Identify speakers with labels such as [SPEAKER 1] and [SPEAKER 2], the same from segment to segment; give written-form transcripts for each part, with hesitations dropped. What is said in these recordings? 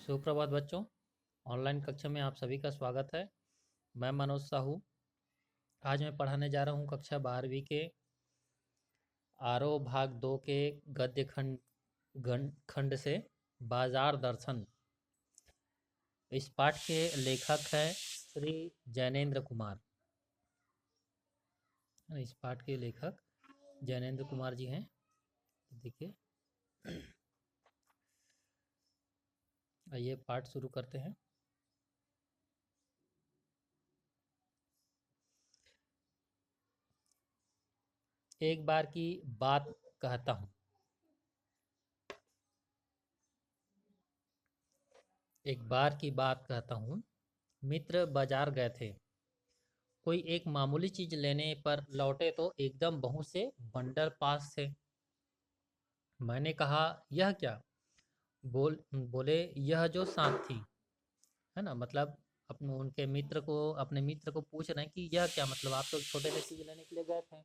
[SPEAKER 1] सुप्रभात बच्चों। ऑनलाइन कक्षा में आप सभी का स्वागत है। मैं मनोज साहू। आज मैं पढ़ाने जा रहा हूँ कक्षा 12वीं के आरोह भाग 2 के गद्य खंड से बाजार दर्शन। इस पाठ के लेखक हैं श्री जैनेन्द्र कुमार। इस पाठ के लेखक जैनेन्द्र कुमार जी हैं। देखिए, आइए पाठ शुरू करते हैं। एक बार की बात कहता हूँ। एक बार की बात कहता हूँ। मित्र बाजार गए थे। कोई एक मामूली चीज लेने पर लौटे तो एकदम बहुत से बंडल पास थे। मैंने कहा, यह क्या? बोले, यह जो सांप थी, है ना। मतलब अपने मित्र को पूछ रहे हैं कि यह क्या, मतलब आप तो छोटे से चीज लेने के लिए गए थे,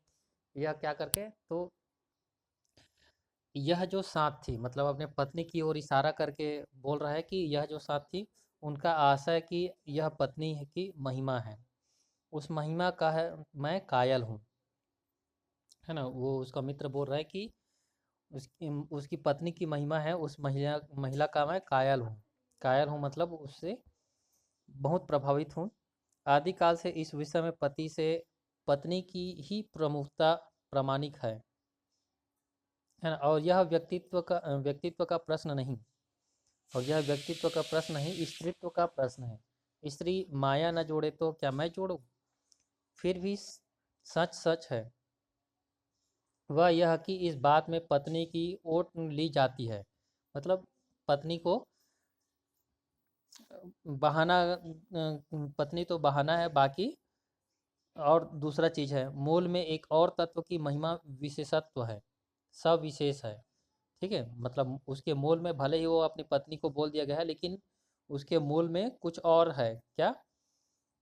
[SPEAKER 1] यह क्या करके। तो यह जो सांप थी, मतलब अपने पत्नी की ओर इशारा करके बोल रहा है कि यह जो सांप थी, उनका आशय कि यह पत्नी की महिमा है। उस महिमा का है मैं कायल हूँ, है ना। वो उसका मित्र बोल रहा है कि उसकी उसकी पत्नी की महिमा है, उस महिला महिला का मैं कायल हूँ। कायल हूँ मतलब उससे बहुत प्रभावित हूँ। आदिकाल से इस विषय में पति से पत्नी की ही प्रमुखता प्रामाणिक है ना। और यह व्यक्तित्व का प्रश्न नहीं। और यह व्यक्तित्व का प्रश्न नहीं, स्त्रीत्व का प्रश्न है। स्त्री माया न जोड़े तो क्या मैं जोड़ूं? फिर भी सच सच है वह यह कि इस बात में पत्नी की ओट ली जाती है। मतलब पत्नी को बहाना, पत्नी तो बहाना है, बाकी और दूसरा चीज है। मूल में एक और तत्व की महिमा विशेषत्व है, सविशेष है। ठीक है, मतलब उसके मूल में भले ही वो अपनी पत्नी को बोल दिया गया है, लेकिन उसके मूल में कुछ और है। क्या?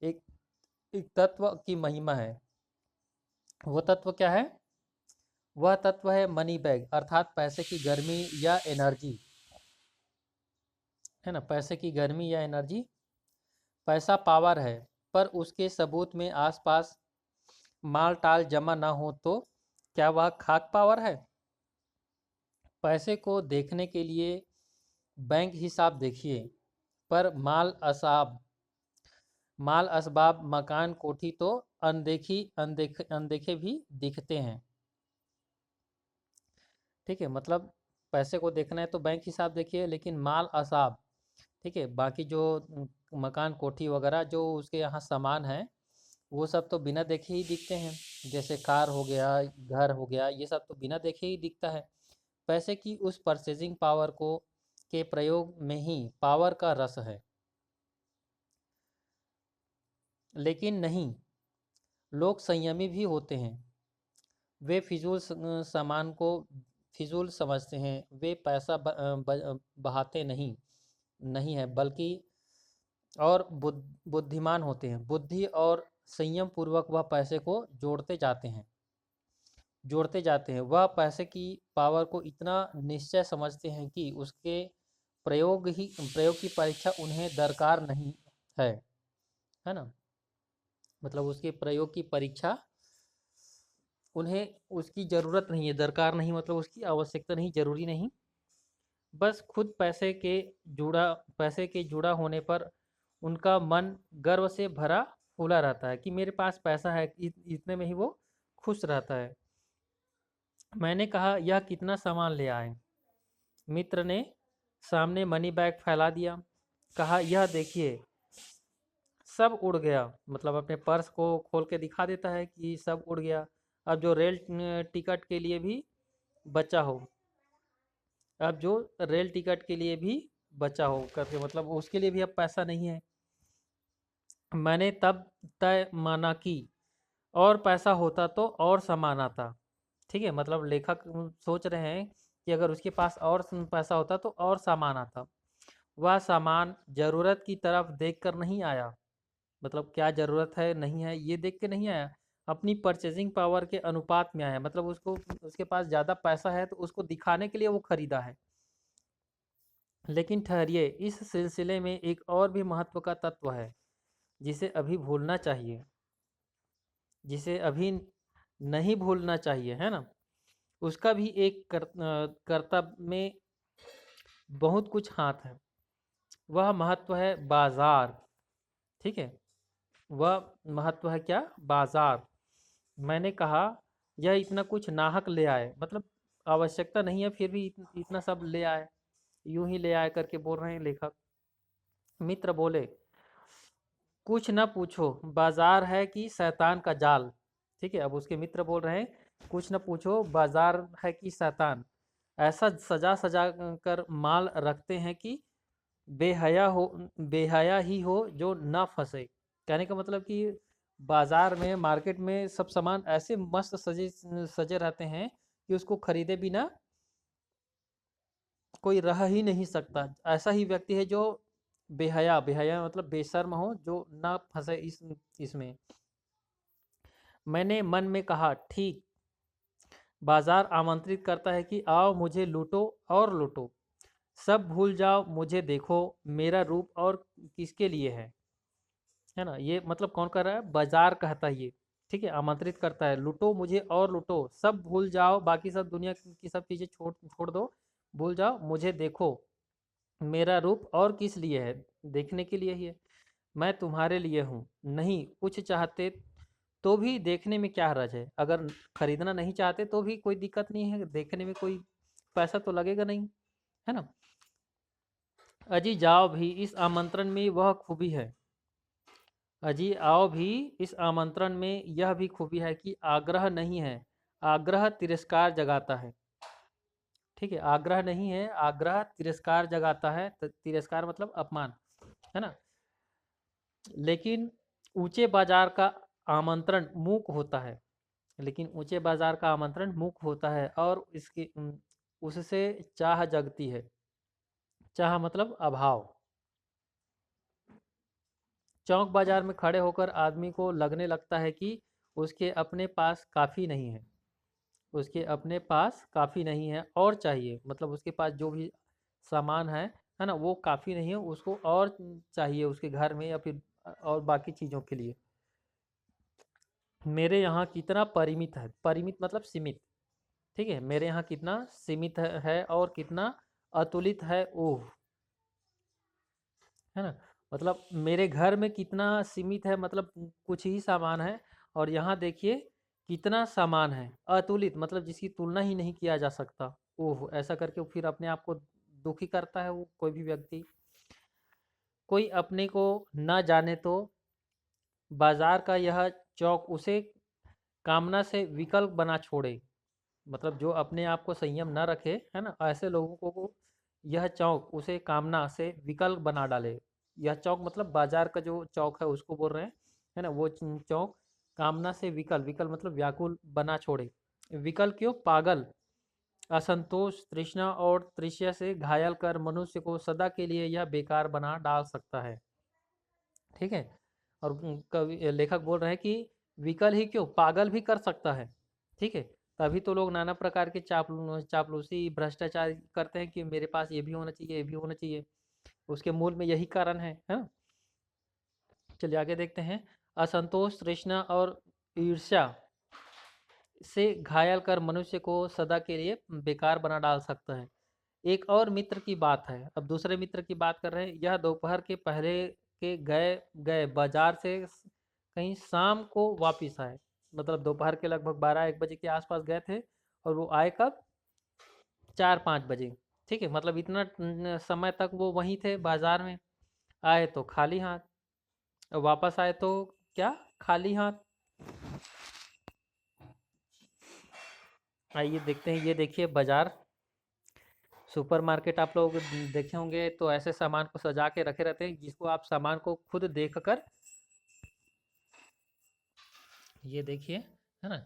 [SPEAKER 1] एक एक तत्व की महिमा है। वो तत्व क्या है? वह तत्व है मनी बैग, अर्थात पैसे की गर्मी या एनर्जी, है ना। पैसे की गर्मी या एनर्जी। पैसा पावर है, पर उसके सबूत में आसपास माल टाल जमा ना हो तो क्या वह खाक पावर है? पैसे को देखने के लिए बैंक हिसाब देखिए, पर माल असबाब मकान कोठी तो अनदेखे भी दिखते हैं। ठीक है, मतलब पैसे को देखना है तो बैंक हिसाब देखिए, लेकिन माल असाब, ठीक है, बाकी जो मकान कोठी वगैरह जो उसके यहाँ सामान है, वो सब तो बिना देखे ही दिखते हैं। जैसे कार हो गया, घर हो गया, ये सब तो बिना देखे ही दिखता है। पैसे की उस परचेजिंग पावर को के प्रयोग में ही पावर का रस है। लेकिन नहीं, लोग संयमी भी होते हैं। वे सामान को फिजूल समझते हैं। वे पैसा बहाते नहीं नहीं है, बल्कि और बुद्धिमान होते हैं। बुद्धि और संयम पूर्वक वह पैसे को जोड़ते जाते हैं। वह पैसे की पावर को इतना निश्चय समझते हैं कि उसके प्रयोग की परीक्षा उन्हें दरकार नहीं है, है ना। मतलब उसके प्रयोग की परीक्षा उन्हें उसकी ज़रूरत नहीं है, दरकार नहीं, मतलब उसकी आवश्यकता नहीं, ज़रूरी नहीं। बस खुद पैसे के जुड़ा होने पर उनका मन गर्व से भरा फूला रहता है कि मेरे पास पैसा है, इतने में ही वो खुश रहता है। मैंने कहा, यह कितना सामान ले आए? मित्र ने सामने मनी बैग फैला दिया। कहा, यह देखिए, सब उड़ गया। मतलब अपने पर्स को खोल के दिखा देता है कि सब उड़ गया। अब जो रेल टिकट के लिए भी बचा हो, अब जो रेल टिकट के लिए भी बचा हो करके, मतलब उसके लिए भी अब पैसा नहीं है। मैंने तब तय माना कि और पैसा होता तो और सामान आता। ठीक है, मतलब लेखक सोच रहे हैं कि अगर उसके पास और पैसा होता तो और सामान आता। वह सामान जरूरत की तरफ देखकर नहीं आया, मतलब क्या जरूरत है नहीं है ये देख के नहीं आया, अपनी परचेजिंग पावर के अनुपात में आया। मतलब उसको उसके पास ज़्यादा पैसा है तो उसको दिखाने के लिए वो खरीदा है। लेकिन ठहरिए, इस सिलसिले में एक और भी महत्व का तत्व है जिसे अभी भूलना चाहिए, जिसे अभी नहीं भूलना चाहिए, है ना। उसका भी एक कर्तव्य में बहुत कुछ हाथ है। वह महत्व है बाजार। ठीक है, वह महत्व है क्या? बाजार। मैंने कहा यह इतना कुछ नाहक ले आए, मतलब आवश्यकता नहीं है फिर भी इतना सब ले आए, यूं ही ले आए करके बोल रहे हैं लेखक। मित्र बोले, कुछ न पूछो बाजार है कि शैतान का जाल। ठीक है, अब उसके मित्र बोल रहे हैं कुछ न पूछो बाजार है कि शैतान, ऐसा सजा सजा कर माल रखते हैं कि बेहया हो, बेहया ही हो जो ना फंसे। कहने का मतलब कि बाजार में, मार्केट में सब सामान ऐसे मस्त सजे सजे रहते हैं कि उसको खरीदे बिना कोई रह ही नहीं सकता। ऐसा ही व्यक्ति है जो बेहया, बेहया मतलब बेशर्म हो, जो ना फंसे इसमें। मैंने मन में कहा, ठीक, बाजार आमंत्रित करता है कि आओ मुझे लूटो और लूटो, सब भूल जाओ मुझे देखो, मेरा रूप और किसके लिए है ना। ये मतलब कौन कर रहा है? बाजार कहता है ये। ठीक है, आमंत्रित करता है, लूटो मुझे और लूटो, सब भूल जाओ, बाकी सब दुनिया की सब चीजें छोड़ छोड़ दो, भूल जाओ, मुझे देखो, मेरा रूप और किस लिए है? देखने के लिए ही है। मैं तुम्हारे लिए हूँ, नहीं कुछ चाहते तो भी देखने में क्या हर्ज है? अगर खरीदना नहीं चाहते तो भी कोई दिक्कत नहीं है, देखने में कोई पैसा तो लगेगा नहीं, है ना। अजी जाओ भी, इस आमंत्रण में वह खूबी है। अजी आओ भी, इस आमंत्रण में यह भी खूबी है कि आग्रह नहीं है, आग्रह तिरस्कार जगाता है। ठीक है, आग्रह नहीं है, आग्रह तिरस्कार जगाता है। तिरस्कार मतलब अपमान, है ना। लेकिन ऊंचे बाजार का आमंत्रण मूक होता है, लेकिन ऊंचे बाजार का आमंत्रण मूक होता है और इसकी उससे चाह जगती है। चाह मतलब अभाव। चौक बाजार में खड़े होकर आदमी को लगने लगता है कि उसके अपने पास काफ़ी नहीं है, उसके अपने पास काफ़ी नहीं है और चाहिए, मतलब उसके पास जो भी सामान है ना, वो काफ़ी नहीं है, उसको और चाहिए उसके घर में या फिर और बाकी चीज़ों के लिए। मेरे यहाँ कितना परिमित है, परिमित मतलब सीमित। ठीक है, मेरे यहाँ कितना सीमित है और कितना अतुलित है, ओह, है ना। मतलब मेरे घर में कितना सीमित है, मतलब कुछ ही सामान है, और यहाँ देखिए कितना सामान है, अतुलित मतलब जिसकी तुलना ही नहीं किया जा सकता। ओह, ऐसा करके फिर अपने आप को दुखी करता है वो कोई भी व्यक्ति। कोई अपने को न जाने तो बाजार का यह चौक उसे कामना से विकल्प बना छोड़े, मतलब जो अपने आप को संयम न रखे, है ना, ऐसे लोगों को यह चौक उसे कामना से विकल्प बना डाले। यह चौक मतलब बाजार का जो चौक है उसको बोल रहे हैं, है ना, वो चौक कामना से विकल्प, विकल्प मतलब व्याकुल बना छोड़े। विकल्प क्यों? पागल, असंतोष, तृष्णा और तृष्या से घायल कर मनुष्य को सदा के लिए यह बेकार बना डाल सकता है। ठीक है, और कवि लेखक बोल रहे हैं कि विकल ही क्यों, पागल भी कर सकता है। ठीक है, तभी तो लोग नाना प्रकार के चापलूसी भ्रष्टाचार करते हैं कि मेरे पास ये भी होना चाहिए, ये भी होना चाहिए। उसके मूल में यही कारण है ना। चलिए आगे देखते हैं। असंतोष, तृष्णा और ईर्ष्या से घायल कर मनुष्य को सदा के लिए बेकार बना डाल सकता है। एक और मित्र की बात है, अब दूसरे मित्र की बात कर रहे हैं। यह दोपहर के पहले के गए गए बाजार से कहीं शाम को वापिस आए, मतलब दोपहर के लगभग 12-1 बजे के आसपास गए थे, और वो आए कब? 4-5 बजे। ठीक है, मतलब इतना समय तक वो वहीं थे बाजार में। आए तो खाली हाथ, और वापस आए तो क्या? खाली हाथ। आइए देखते हैं, ये देखिए बाजार, सुपरमार्केट आप लोग देखे होंगे तो ऐसे सामान को सजा के रखे रहते हैं जिसको आप सामान को खुद देखकर, ये देखिए, है ना,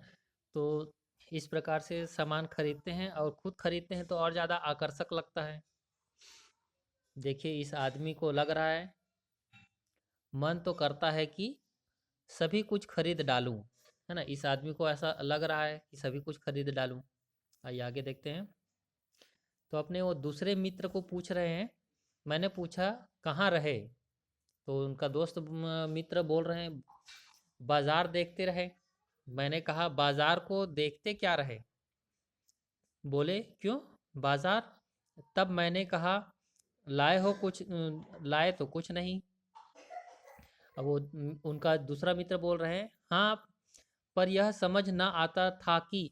[SPEAKER 1] तो इस प्रकार से सामान खरीदते हैं और खुद खरीदते हैं तो और ज़्यादा आकर्षक लगता है। देखिए इस आदमी को लग रहा है, मन तो करता है कि सभी कुछ खरीद डालूं, है ना, इस आदमी को ऐसा लग रहा है कि सभी कुछ खरीद डालूं। आइए आगे देखते हैं। तो अपने वो दूसरे मित्र को पूछ रहे हैं मैंने पूछा कहाँ रहे, तो उनका दोस्त मित्र बोल रहे हैं बाजार देखते रहे। मैंने कहा बाजार को देखते क्या रहे? बोले क्यों बाजार? तब मैंने कहा लाए हो कुछ? लाए तो कुछ नहीं। अब वो उनका दूसरा मित्र बोल रहे हैं हाँ, पर यह समझ ना आता था कि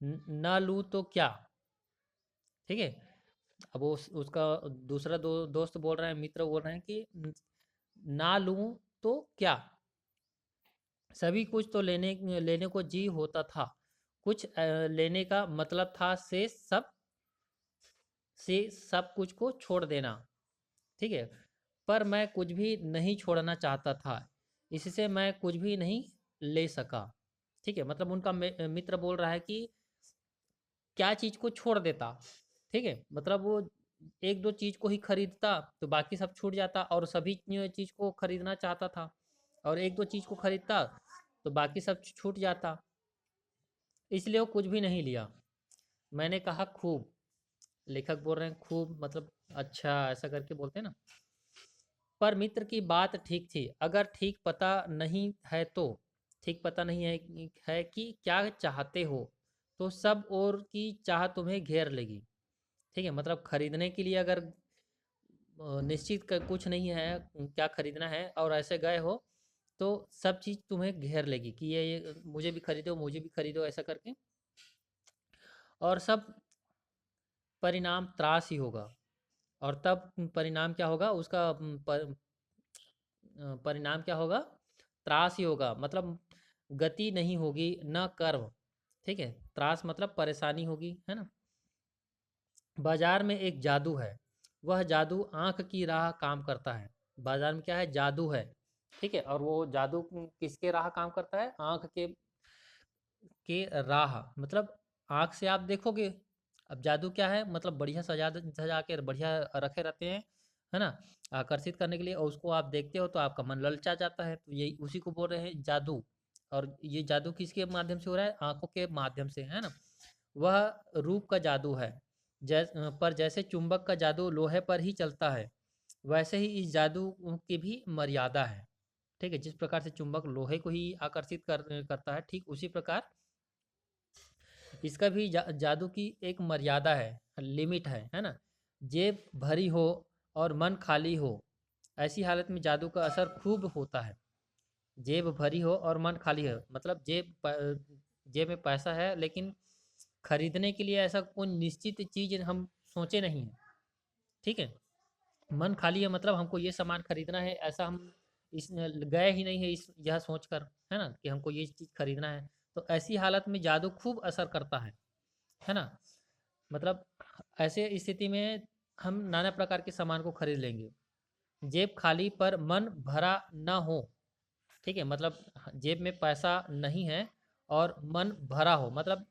[SPEAKER 1] ना लूँ तो क्या। ठीक है। अब वो उसका दूसरा दोस्त बोल रहे हैं, मित्र बोल रहे हैं कि ना लूँ तो क्या, सभी कुछ तो लेने लेने को जी होता था, कुछ लेने का मतलब था से सब कुछ को छोड़ देना। ठीक है। पर मैं कुछ भी नहीं छोड़ना चाहता था, इससे मैं कुछ भी नहीं ले सका। ठीक है, मतलब उनका मित्र बोल रहा है कि क्या चीज़ को छोड़ देता। ठीक है, मतलब वो एक दो चीज़ को ही खरीदता तो बाकी सब छूट जाता, और सभी चीज़ को खरीदना चाहता था, और एक दो चीज़ को खरीदता तो बाकी सब छूट जाता, इसलिए वो कुछ भी नहीं लिया। मैंने कहा खूब। लेखक बोल रहे हैं खूब मतलब अच्छा, ऐसा करके बोलते हैं ना। पर मित्र की बात ठीक थी, अगर ठीक पता नहीं है कि क्या चाहते हो, तो सब और की चाह तुम्हें घेर लेगी। ठीक है, मतलब खरीदने के लिए अगर निश्चित कुछ नहीं है क्या खरीदना है और ऐसे गए हो, तो सब चीज़ तुम्हें घेर लेगी कि ये मुझे भी खरीदो ऐसा करके, और सब परिणाम त्रास ही होगा। और तब परिणाम क्या होगा उसका, परिणाम क्या होगा? त्रास ही होगा, मतलब गति नहीं होगी न कर्म। ठीक है, त्रास मतलब परेशानी होगी, है ना। बाजार में एक जादू है, वह जादू आंख की राह काम करता है। बाजार में क्या है? जादू है। ठीक है, और वो जादू किसके राह काम करता है? आंख के राह, मतलब आंख से आप देखोगे। अब जादू क्या है? मतलब बढ़िया सजा सजा के बढ़िया रखे रहते हैं, है ना, आकर्षित करने के लिए, और उसको आप देखते हो तो आपका मन ललचा जाता है, तो यही उसी को बोल रहे हैं जादू। और ये जादू किसके माध्यम से हो रहा है? आंखों के माध्यम से, है ना। वह रूप का जादू है। पर जैसे चुंबक का जादू लोहे पर ही चलता है, वैसे ही इस जादू की भी मर्यादा है। ठीक है, जिस प्रकार से चुंबक लोहे को ही आकर्षित करता है, ठीक उसी प्रकार इसका भी जादू की एक मर्यादा है, लिमिट है ना। जेब भरी हो और मन खाली हो, ऐसी हालत में जादू का असर खूब होता है। जेब भरी हो और मन खाली है, मतलब जेब में पैसा है लेकिन खरीदने के लिए ऐसा कोई निश्चित चीज़ हम सोचे नहीं है। ठीक है, मन खाली है मतलब हमको ये सामान खरीदना है, ऐसा हम इस गए ही नहीं है इस यह सोच कर, है ना, कि हमको ये चीज़ खरीदना है। तो ऐसी हालत में जादू खूब असर करता है ना। मतलब ऐसे स्थिति में हम नाना प्रकार के सामान को खरीद लेंगे। जेब खाली पर मन भरा ना हो। ठीक है, मतलब जेब में पैसा नहीं है और मन भरा हो, मतलब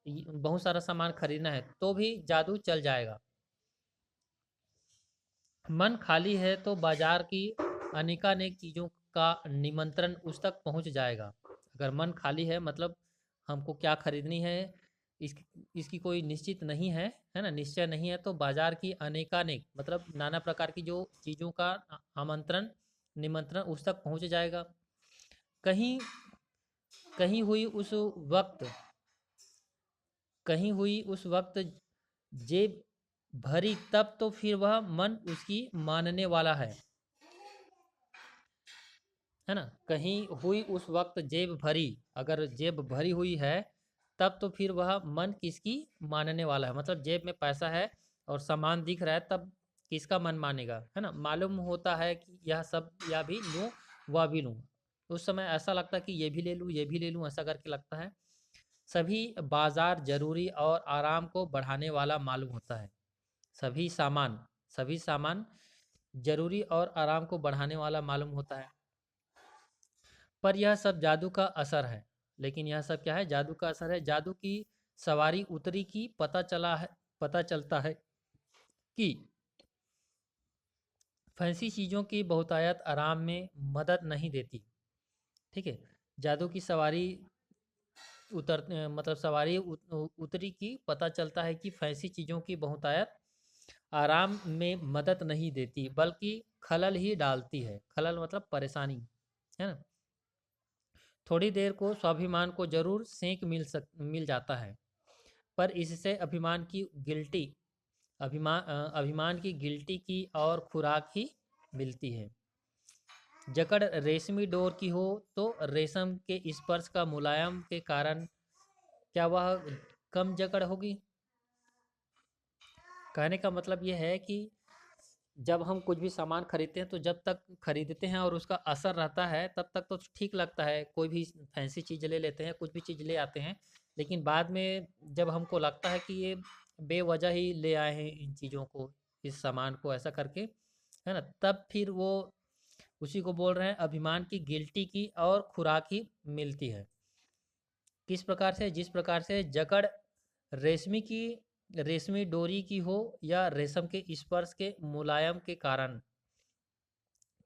[SPEAKER 1] बहुत सारा सामान खरीदना है तो भी जादू चल जाएगा। मन खाली है तो बाजार की अनेकानेक चीज़ों का निमंत्रण उस तक पहुंच जाएगा। अगर मन खाली है मतलब हमको क्या खरीदनी है, इस इसकी कोई निश्चित नहीं है ना, निश्चय नहीं है, तो बाजार की अनेकानेक मतलब नाना प्रकार की जो चीज़ों का आमंत्रण निमंत्रण उस तक पहुंच जाएगा। कहीं कहीं हुई उस वक्त कहीं हुई उस वक्त जेब भरी, तब तो फिर वह मन उसकी मानने वाला है ना। कहीं हुई उस वक्त जेब भरी, अगर जेब भरी हुई है तब तो फिर वह मन किसकी मानने वाला है, मतलब जेब में पैसा है और सामान दिख रहा है, तब किसका मन मानेगा, है ना। मालूम होता है कि यह सब या भी लूँ वह भी लूँ, उस समय ऐसा लगता है कि ये भी ले लूँ ये भी ले लूँ, ऐसा करके लगता है। सभी बाजार जरूरी और आराम को बढ़ाने वाला मालूम होता है। सभी सामान सभी सामान जरूरी और आराम को बढ़ाने वाला मालूम होता है। पर यह सब जादू का असर है। लेकिन यह सब क्या है? जादू का असर है। जादू की सवारी उतरी की पता चलता है कि फैंसी चीज़ों की बहुतायत आराम में मदद नहीं देती। ठीक है, जादू की सवारी मतलब सवारी उतरी की पता चलता है कि फैंसी चीज़ों की बहुतायत आराम में मदद नहीं देती बल्कि खलल ही डालती है। खलल मतलब परेशानी, है ना। थोड़ी देर को स्वाभिमान को जरूर सेंक मिल जाता है, पर इससे अभिमान की गिल्टी की और खुराक ही मिलती है। जकड़ रेशमी डोर की हो तो रेशम के स्पर्श का मुलायम के कारण क्या वह कम जकड़ होगी? कहने का मतलब यह है कि जब हम कुछ भी सामान खरीदते हैं तो जब तक खरीदते हैं और उसका असर रहता है तब तक तो ठीक लगता है। कोई भी फैंसी चीज़ ले लेते हैं, कुछ भी चीज़ ले आते हैं, लेकिन बाद में जब हमको लगता है कि ये बेवजह ही ले आए हैं इन चीज़ों को, इस सामान को ऐसा करके, है ना, तब फिर वो उसी को बोल रहे हैं अभिमान की गिल्टी की और खुराक ही मिलती है। किस प्रकार से? जिस प्रकार से जकड़ रेशमी की रेशमी डोरी की हो या रेशम के स्पर्श के मुलायम के कारण,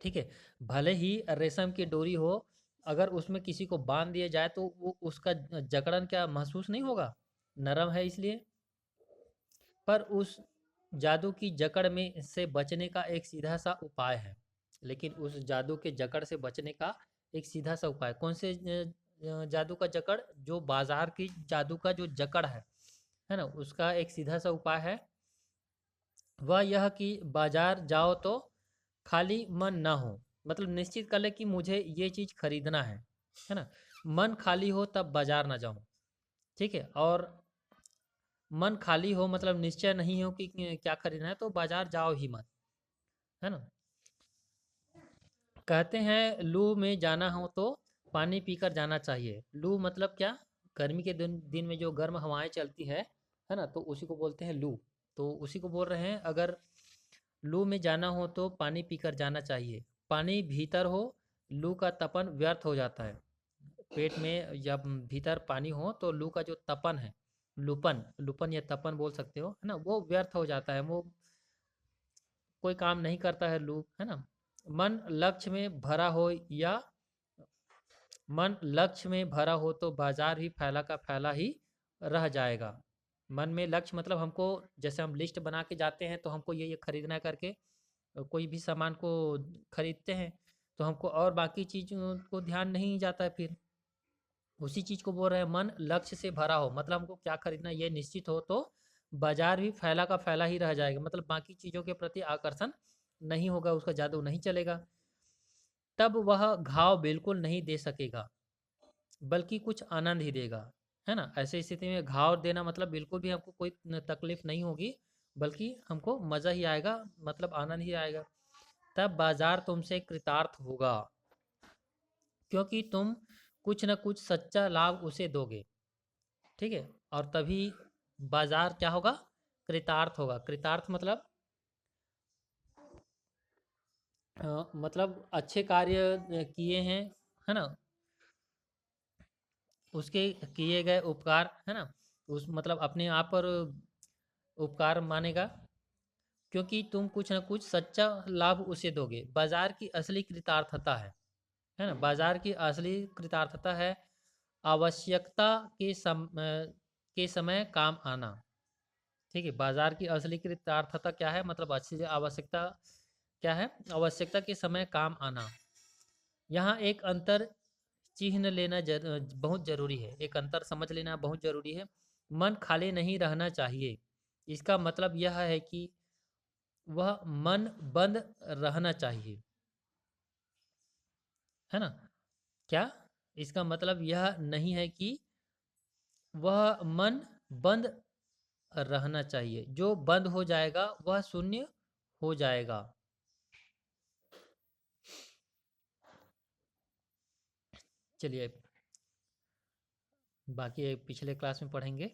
[SPEAKER 1] ठीक है। भले ही रेशम की डोरी हो, अगर उसमें किसी को बांध दिया जाए तो वो उसका जकड़न क्या महसूस नहीं होगा, नरम है इसलिए। पर उस जादू की जकड़ में से बचने का एक सीधा सा उपाय है। लेकिन उस जादू के जकड़ से बचने का एक सीधा सा उपाय कौन से जादू का जकड़? जो बाजार की जादू का जो जकड़ है ना, उसका एक सीधा सा उपाय है, वह यह कि बाजार जाओ तो खाली मन ना हो। मतलब निश्चित कर ले कि मुझे ये चीज़ खरीदना है ना। मन खाली हो तब बाजार ना जाओ, ठीक है। और मन खाली हो मतलब निश्चय नहीं हो कि क्या खरीदना है तो बाजार जाओ ही मत, है ना। कहते हैं लू में जाना हो तो पानी पीकर जाना चाहिए। लू मतलब क्या? गर्मी के दिन में जो गर्म हवाएं चलती है ना, तो उसी को बोलते हैं लू। तो उसी को बोल रहे हैं, अगर लू में जाना हो तो पानी पीकर जाना चाहिए। पानी भीतर हो, लू का तपन व्यर्थ हो जाता है। पेट में जब भीतर पानी हो तो लू का जो तपन है, लूपन लूपन या तपन बोल सकते हो, है ना, वो व्यर्थ हो जाता है, वो कोई काम नहीं करता है लू, है ना। मन लक्ष्य में भरा हो या मन लक्ष्य में भरा हो तो बाजार ही फैला का फैला ही रह जाएगा। मन में लक्ष्य मतलब हमको, जैसे हम लिस्ट बना के जाते हैं तो हमको ये खरीदना है करके कोई भी सामान को खरीदते हैं, तो हमको और बाकी चीज़ों को ध्यान नहीं जाता है। फिर उसी चीज़ को बोल रहे हैं मन लक्ष्य से भरा हो, मतलब हमको क्या खरीदना है ये निश्चित हो तो बाजार भी फैला का फैला ही रह जाएगा, मतलब बाकी चीज़ों के प्रति आकर्षण नहीं होगा, उसका जादू नहीं चलेगा। तब वह घाव बिल्कुल नहीं दे सकेगा बल्कि कुछ आनंद ही देगा, है ना। ऐसे स्थिति में घाव देना मतलब बिल्कुल भी हमको कोई तकलीफ नहीं होगी, बल्कि हमको मज़ा ही आएगा, मतलब आनंद ही आएगा। तब बाजार तुमसे कृतार्थ होगा, क्योंकि तुम कुछ न कुछ सच्चा लाभ उसे दोगे, ठीक है। और तभी बाजार क्या होगा? कृतार्थ होगा। कृतार्थ मतलब मतलब अच्छे कार्य किए हैं, है ना, उसके किए गए उपकार, है ना, उस मतलब अपने आप पर उपकार मानेगा, क्योंकि तुम कुछ न कुछ सच्चा लाभ उसे दोगे। बाजार की असली कृतार्थता है ना, बाजार की असली कृतार्थता है आवश्यकता के समय काम आना, ठीक है। बाजार की असली कृतार्थता क्या है? मतलब असली आवश्यकता क्या है? आवश्यकता के समय काम आना। यहाँ एक अंतर चिन्ह लेना बहुत जरूरी है, एक अंतर समझ लेना बहुत जरूरी है। मन खाली नहीं रहना चाहिए, इसका मतलब यह है कि वह मन बंद रहना चाहिए, है ना। क्या? इसका मतलब यह नहीं है कि वह मन बंद रहना चाहिए, जो बंद हो जाएगा वह शून्य हो जाएगा। चलिए बाकी पिछले क्लास में पढ़ेंगे।